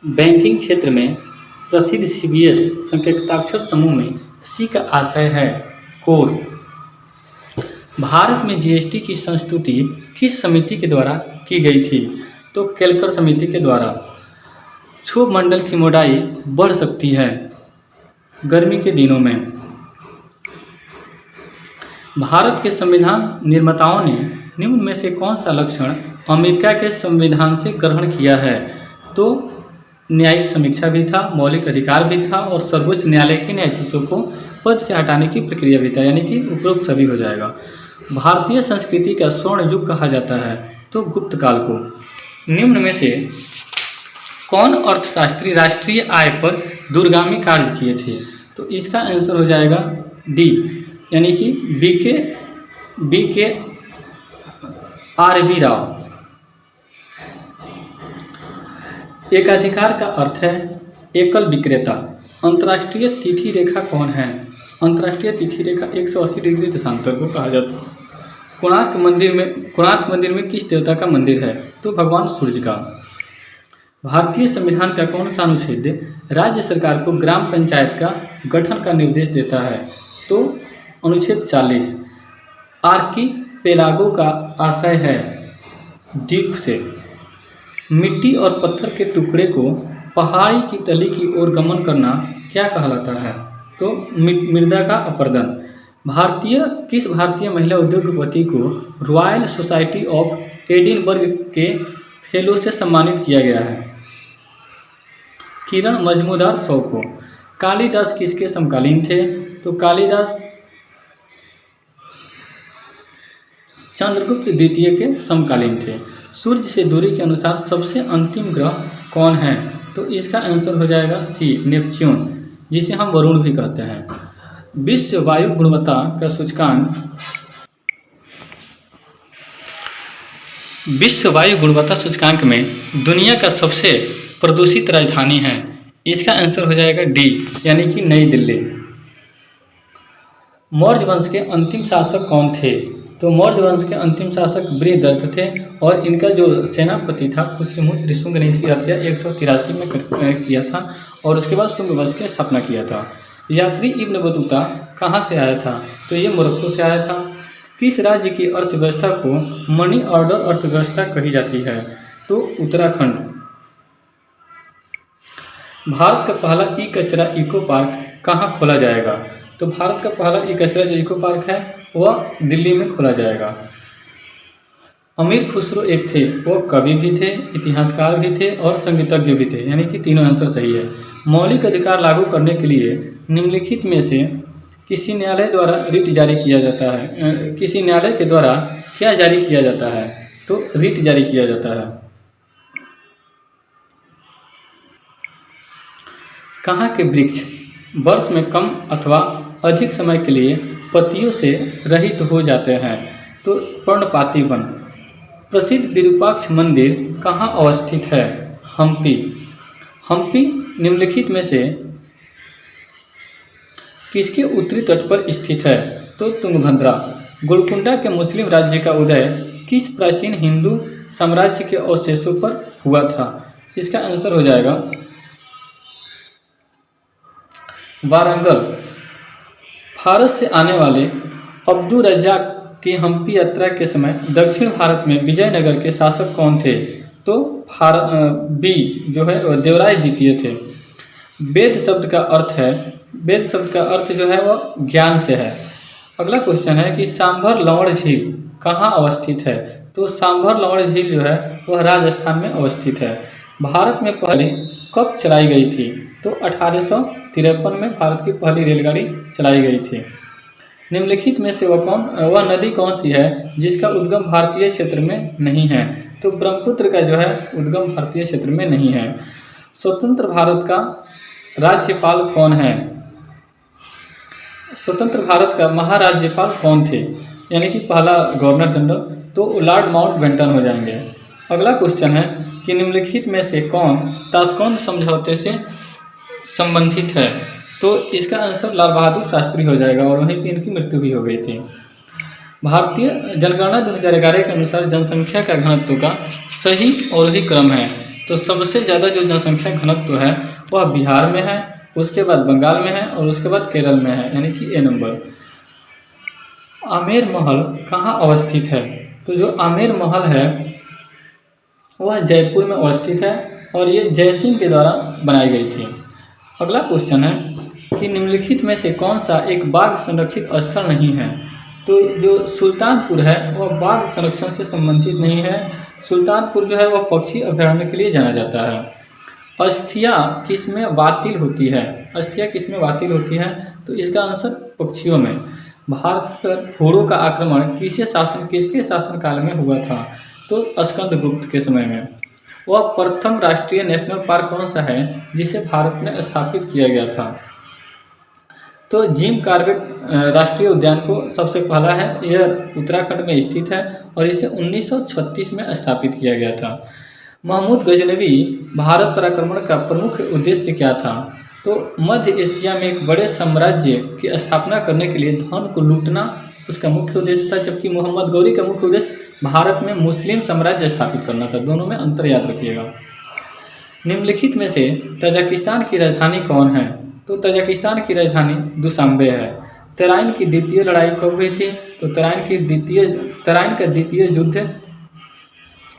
Banking क्षेत्र में प्रसिद्ध सीबीएस संकेताक्षर समूह में सी का आशय है कोर। भारत में जीएसटी की संस्तुति किस समिति के द्वारा की गई थी? तो केलकर समिति के द्वारा। क्षोभ मंडल की मोटाई बढ़ सकती है गर्मी के दिनों में। भारत के संविधान निर्माताओं ने निम्न में से कौन सा लक्षण अमेरिका के संविधान से ग्रहण किया है? तो न्यायिक समीक्षा भी था, मौलिक अधिकार भी था और सर्वोच्च न्यायालय के न्यायाधीशों को पद से हटाने की प्रक्रिया भी था, यानी कि उपरोक्त सभी हो जाएगा। भारतीय संस्कृति का स्वर्ण युग कहा जाता है तो गुप्त काल को। निम्न में से कौन अर्थशास्त्री राष्ट्रीय आय पर दूरगामी कार्य किए थे? तो इसका आंसर हो जाएगा डी, यानी कि बी के आर बी राव। एकाधिकार का अर्थ है एकल विक्रेता। अंतर्राष्ट्रीय तिथि रेखा कौन है? अंतर्राष्ट्रीय तिथि रेखा 180 डिग्री देशांतर को कहा जाता है। कोणार्क मंदिर में किस देवता का मंदिर है? तो भगवान सूर्य का। भारतीय संविधान का कौन सा अनुच्छेद राज्य सरकार को ग्राम पंचायत का गठन का निर्देश देता है? तो अनुच्छेद 40। आर्कीपेलागो का आशय है द्वीप से। मिट्टी और पत्थर के टुकड़े को पहाड़ी की तली की ओर गमन करना क्या कहलाता है? तो मृदा का अपरदन। किस भारतीय महिला उद्योगपति को रॉयल सोसाइटी ऑफ एडिनबर्ग के फेलो से सम्मानित किया गया है? किरण मजूमदार शो को। कालिदास किसके समकालीन थे? तो कालिदास चंद्रगुप्त द्वितीय के समकालीन थे। सूर्य से दूरी के अनुसार सबसे अंतिम ग्रह कौन है? तो इसका आंसर हो जाएगा सी, नेपच्यून, जिसे हम वरुण भी कहते हैं। विश्व वायु गुणवत्ता का सूचकांक विश्व वायु गुणवत्ता सूचकांक में दुनिया का सबसे प्रदूषित राजधानी है। इसका आंसर हो जाएगा डी, यानी कि नई दिल्ली। मौर्य वंश के अंतिम शासक कौन थे? तो मौर्य वंश के अंतिम शासक बृहदर्थ थे और इनका जो सेनापति था पुष्यमुत्र शुंग ने इसकी हत्या 183 में किया था और उसके बाद शुंग वंश की स्थापना किया था। यात्री इब्न बतूता कहाँ से आया था? तो ये मोरक्को से आया था। किस राज्य की अर्थव्यवस्था को मनी ऑर्डर अर्थव्यवस्था कही जाती है? तो उत्तराखंड। भारत का पहला ई कचरा इको पार्क कहाँ खोला जाएगा? तो भारत का पहला ई कचरा जो इको पार्क है वह दिल्ली में खोला जाएगा। अमीर खुसरो एक थे, वो कवि भी थे, इतिहासकार भी थे और संगीतज्ञ भी थे, यानी कि तीनों आंसर सही है। मौलिक अधिकार लागू करने के लिए निम्नलिखित में से किसी न्यायालय द्वारा रिट जारी किया जाता है? किसी न्यायालय के द्वारा क्या जारी किया जाता है? तो रिट जारी किया जाता है। कहाँ के वृक्ष वर्ष में कम अथवा अधिक समय के लिए पत्तियों से रहित हो जाते हैं? तो पर्णपाती वन। प्रसिद्ध विरूपाक्ष मंदिर कहाँ अवस्थित है? हम्पी। हम्पी निम्नलिखित में से किसके उत्तरी तट पर स्थित है? तो तुंगभद्रा। गोलकुंडा के मुस्लिम राज्य का उदय किस प्राचीन हिंदू साम्राज्य के अवशेषों पर हुआ था? इसका आंसर हो जाएगा वारंगल। फारस से आने वाले अब्दुल रज्जाक की हम्पी यात्रा के समय दक्षिण भारत में विजयनगर के शासक कौन थे? तो बी जो है वह देवराय द्वितीय थे। वेद शब्द का अर्थ जो है वह ज्ञान से है। अगला क्वेश्चन है कि सांभर लवण झील कहाँ अवस्थित है? तो सांभर लवण झील जो है वह राजस्थान में अवस्थित है। भारत में पहले कब चलाई गई थी? तो 1853 में भारत की पहली रेलगाड़ी चलाई गई थी। निम्नलिखित में से वह नदी कौन सी है जिसका उद्गम भारतीय क्षेत्र में नहीं है? तो ब्रह्मपुत्र का जो है उद्गम भारतीय क्षेत्र में नहीं है। स्वतंत्र भारत का राज्यपाल कौन है? स्वतंत्र भारत का महाराज्यपाल कौन थे? यानी कि पहला गवर्नर जनरल, तो लॉर्ड माउंटबेटन हो जाएंगे। अगला क्वेश्चन है कि निम्नलिखित में से कौन ताशकंद समझौते से संबंधित है? तो इसका आंसर लाल बहादुर शास्त्री हो जाएगा और वहीं पर इनकी मृत्यु भी हो गई थी। भारतीय जनगणना 2011 के अनुसार जनसंख्या का घनत्व का सही और ही क्रम है तो सबसे ज़्यादा जो जनसंख्या घनत्व है वह बिहार में है, उसके बाद बंगाल में है और उसके बाद केरल में है, यानी कि ए नंबर। आमेर महल कहाँ अवस्थित है? तो जो आमेर महल है वह जयपुर में अवस्थित है और ये जयसिंह के द्वारा बनाई गई थी। अगला क्वेश्चन है कि निम्नलिखित में से कौन सा एक बाघ संरक्षित स्थल नहीं है? तो जो सुल्तानपुर है वह बाघ संरक्षण से संबंधित नहीं है। सुल्तानपुर जो है वह पक्षी अभ्यारण्य के लिए जाना जाता है। अस्थियाँ किसमें बातिल होती है? अस्थियाँ किसमें बातिल होती है? तो इसका आंसर पक्षियों में। भारत पर घोड़ों का आक्रमण किसके शासनकाल में हुआ था? तो स्कंदगुप्त के समय में। वह प्रथम राष्ट्रीय नेशनल पार्क कौन सा है जिसे भारत में स्थापित किया गया था? तो जिम कॉर्बेट राष्ट्रीय उद्यान को सबसे पहला है, यह उत्तराखंड में स्थित है और इसे 1936 में स्थापित किया गया था। महमूद गजनवी भारत पर आक्रमण का प्रमुख उद्देश्य क्या था? तो मध्य एशिया में एक बड़े साम्राज्य की स्थापना करने के लिए धन को लूटना उसका मुख्य उद्देश्य था, जबकि मोहम्मद गौरी का मुख्य उद्देश्य भारत में मुस्लिम साम्राज्य स्थापित करना था। दोनों में अंतर याद रखिएगा। निम्नलिखित में से तजाकिस्तान की राजधानी कौन है? तो तजाकिस्तान की राजधानी दुशांबे है। तराइन की द्वितीय लड़ाई कब हुई थी? तो तराइन का द्वितीय युद्ध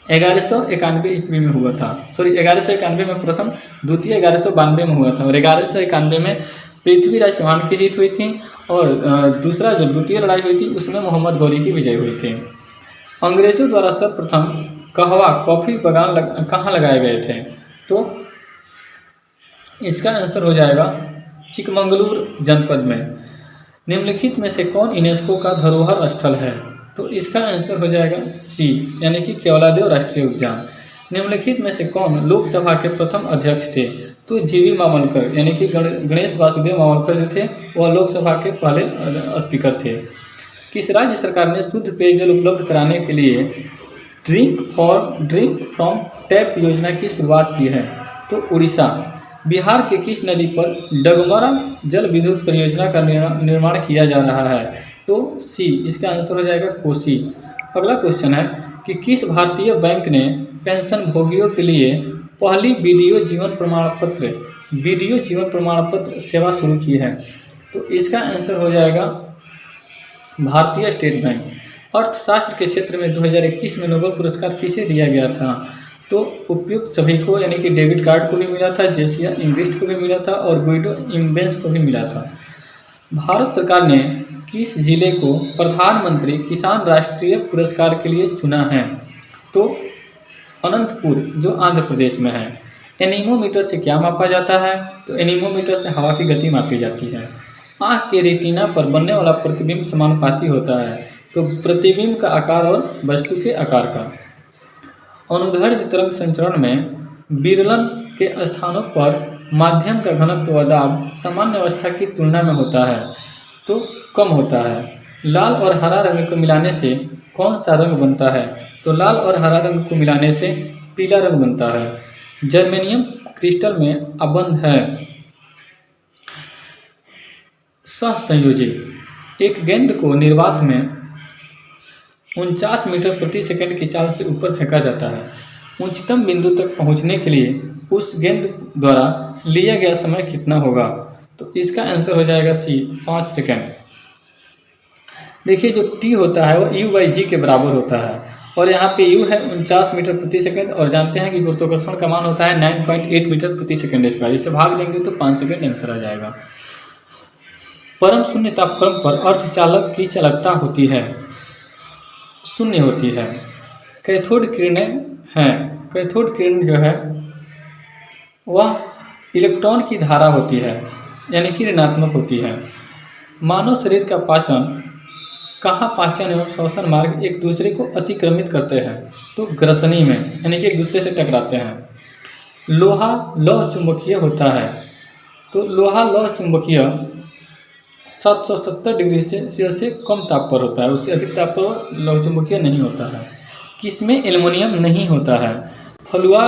1191 ईस्वी में हुआ था। 1191 में प्रथम, द्वितीय 1192 में हुआ था और 1191 में पृथ्वीराज चौहान की जीत हुई थी और दूसरा जो द्वितीय लड़ाई हुई थी उसमें मोहम्मद गौरी की विजय हुई थी। अंग्रेजों द्वारा सर्वप्रथम कहवा कॉफ़ी बागान कहाँ लगाए गए थे? तो इसका आंसर हो जाएगा चिकमंगलूर जनपद में। निम्नलिखित में से कौन यूनेस्को का धरोहर स्थल है? तो इसका आंसर हो जाएगा सी, यानी कि केवलादेव राष्ट्रीय उद्यान। निम्नलिखित में से कौन लोकसभा के प्रथम अध्यक्ष थे? तो जीवी मावलकर, यानी कि गणेश वासुदेव मावलकर जो थे वह लोकसभा के पहले स्पीकर थे। किस राज्य सरकार ने शुद्ध पेयजल उपलब्ध कराने के लिए ड्रिंक फ्रॉम टैप योजना की शुरुआत की है? तो उड़ीसा। बिहार के किस नदी पर डगमरा जल विद्युत परियोजना का निर्माण किया जा रहा है? तो सी, इसका आंसर हो जाएगा कोसी। अगला क्वेश्चन है कि किस भारतीय बैंक ने पेंशन भोगियों के लिए पहली वीडियो जीवन प्रमाण पत्र सेवा शुरू की है? तो इसका आंसर हो जाएगा भारतीय स्टेट बैंक। अर्थशास्त्र के क्षेत्र में 2021 में नोबेल पुरस्कार किसे दिया गया था? तो उपयुक्त सभी को, यानी कि डेविड कार्ड को भी मिला था, जेसिया इंग्रिस्ट को भी मिला था और गुइडो इम्बेंस को भी मिला था। भारत सरकार ने किस जिले को प्रधानमंत्री किसान राष्ट्रीय पुरस्कार के लिए चुना है? तो अनंतपुर जो आंध्र प्रदेश में है। एनीमोमीटर से क्या मापा जाता है? तो एनीमोमीटर से हवा की गति मापी जाती है। आँख के रेटिना पर बनने वाला प्रतिबिंब समानुपाती होता है। तो प्रतिबिंब का आकार और वस्तु के आकार का। अनुदैर्ध्य तरंग संचरण में विरलन के स्थानों पर माध्यम का घनत्व व दाब सामान्य अवस्था की तुलना में होता है तो कम होता है। लाल और हरा रंग को मिलाने से कौन सा रंग बनता है? तो लाल और हरा रंग को मिलाने से पीला रंग बनता है। जर्मेनियम क्रिस्टल में अबंध है सहसंयोजी। एक गेंद को निर्वात में 49 मीटर प्रति सेकंड की चाल से ऊपर फेंका जाता है। उच्चतम बिंदु तक पहुंचने के लिए उस गेंद द्वारा लिया गया समय कितना होगा? तो इसका आंसर हो जाएगा सी, 5 सेकंड। देखिए जो टी होता है वो u/g के बराबर होता है और यहाँ पे u है 49 मीटर प्रति सेकंड और जानते हैं कि गुरुत्वाकर्षण का मान होता है 9.8 मीटर प्रति सेकंड स्क्वायर। इसे भाग देंगे तो 5 सेकंड आंसर आ जाएगा। परम शून्य तापक्रम पर अर्धचालक की चालकता होती है, शून्य होती है। कैथोड किरणें हैं। कैथोड किरण जो है वह इलेक्ट्रॉन की धारा होती है, यानी कि ऋणात्मक होती है। मानव शरीर का पाचन कहाँ पाचन एवं श्वसन मार्ग एक दूसरे को अतिक्रमित करते हैं? तो ग्रसनी में, यानी कि एक दूसरे से टकराते हैं। लोहा लौह चुंबकीय होता है। तो लोहा लौह चुंबकीय 770 डिग्री सेल्सियस से कम ताप पर होता है, उससे अधिक ताप पर लौह चुंबकीय नहीं होता है। किसमें एल्युमिनियम नहीं होता है? फलुआ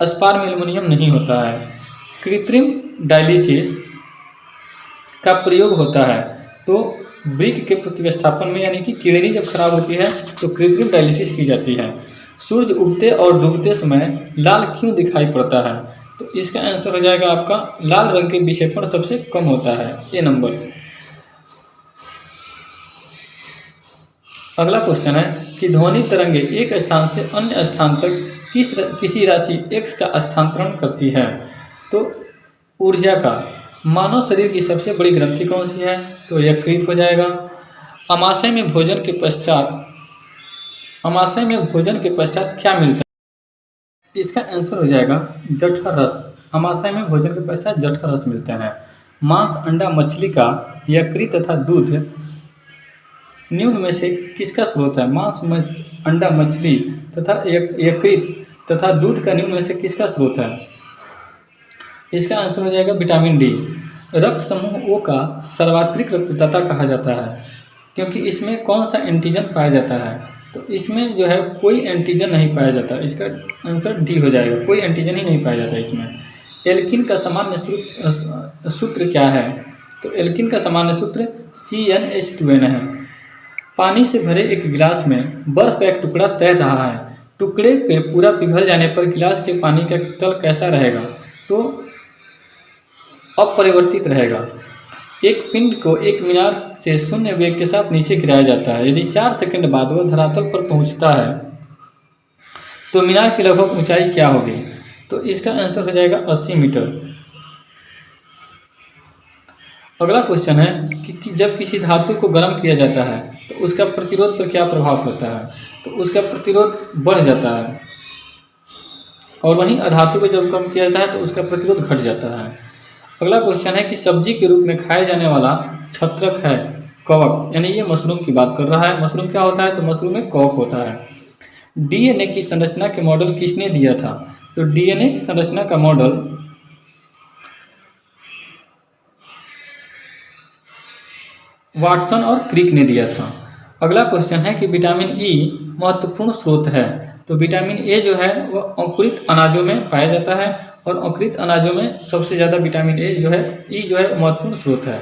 अस्पार में एल्युमिनियम नहीं होता है। कृत्रिम डायलिसिस का प्रयोग होता है तो ब्रिक के प्रतिस्थापन में, यानी कि किडनी जब खराब होती है तो कृत्रिम डायलिसिस की जाती है। सूरज उगते और डूबते समय लाल क्यों दिखाई पड़ता है? तो इसका आंसर हो जाएगा आपका लाल रंग के विक्षेपण सबसे कम होता है, ए नंबर। अगला क्वेश्चन है कि ध्वनि तरंगे एक स्थान से अन्य स्थान तक किसी राशि x का स्थानांतरण करती है। तो ऊर्जा का मानव शरीर की सबसे बड़ी ग्रंथि कौन सी है? तो यकृत हो जाएगा। अमाशय में भोजन के पश्चात क्या मिलता है? इसका आंसर हो जाएगा जठर रस। अमाशय में भोजन के पश्चात जठर रस मिलते हैं। मांस, अंडा, मछली का यकृत तथा दूध निम्न में से किसका स्रोत है? मांस, अंडा, मछली तथा यकृत तथा दूध का निम्न में से किसका स्रोत है? इसका आंसर हो जाएगा विटामिन डी। रक्त समूह ओ का सर्वात्रिक रक्तदाता कहा जाता है क्योंकि इसमें कौन सा एंटीजन पाया जाता है? तो इसमें जो है कोई एंटीजन नहीं पाया जाता। इसका आंसर डी हो जाएगा, कोई एंटीजन ही नहीं पाया जाता इसमें। एल्किन का सामान्य सूत्र क्या है? तो एल्किन का सामान्य सूत्र CnH2n है। पानी से भरे एक गिलास में बर्फ का एक टुकड़ा तैर रहा है। टुकड़े के पूरा पिघल जाने पर गिलास के पानी का तल कैसा रहेगा? तो अपरिवर्तित रहेगा। एक पिंड को एक मीनार से शून्य वेग के साथ नीचे गिराया जाता है। यदि 4 सेकंड बाद वह धरातल पर पहुंचता है तो मीनार की लगभग ऊंचाई क्या होगी? तो इसका आंसर हो जाएगा 80 मीटर। अगला क्वेश्चन है कि जब किसी धातु को गर्म किया जाता है तो उसका प्रतिरोध पर क्या प्रभाव पड़ता है? तो उसका प्रतिरोध बढ़ जाता है। और वहीं अधातु को जब कम किया जाता है तो उसका प्रतिरोध घट जाता है। अगला क्वेश्चन है कि सब्जी के रूप में खाए जाने वाला छत्रक है कवक, यानी ये मशरूम की बात कर रहा है। मशरूम क्या होता है? तो मशरूम में कवक होता है। डीएनए की संरचना के मॉडल किसने दिया था? तो डीएनए की संरचना का मॉडल वाटसन और क्रिक ने दिया था। अगला क्वेश्चन है कि विटामिन ई महत्वपूर्ण स्रोत है। तो विटामिन ए जो है वो अंकुरित अनाजों में पाया जाता है और अंकुरित अनाजों में सबसे ज़्यादा विटामिन ए जो है ई जो है महत्वपूर्ण स्रोत है।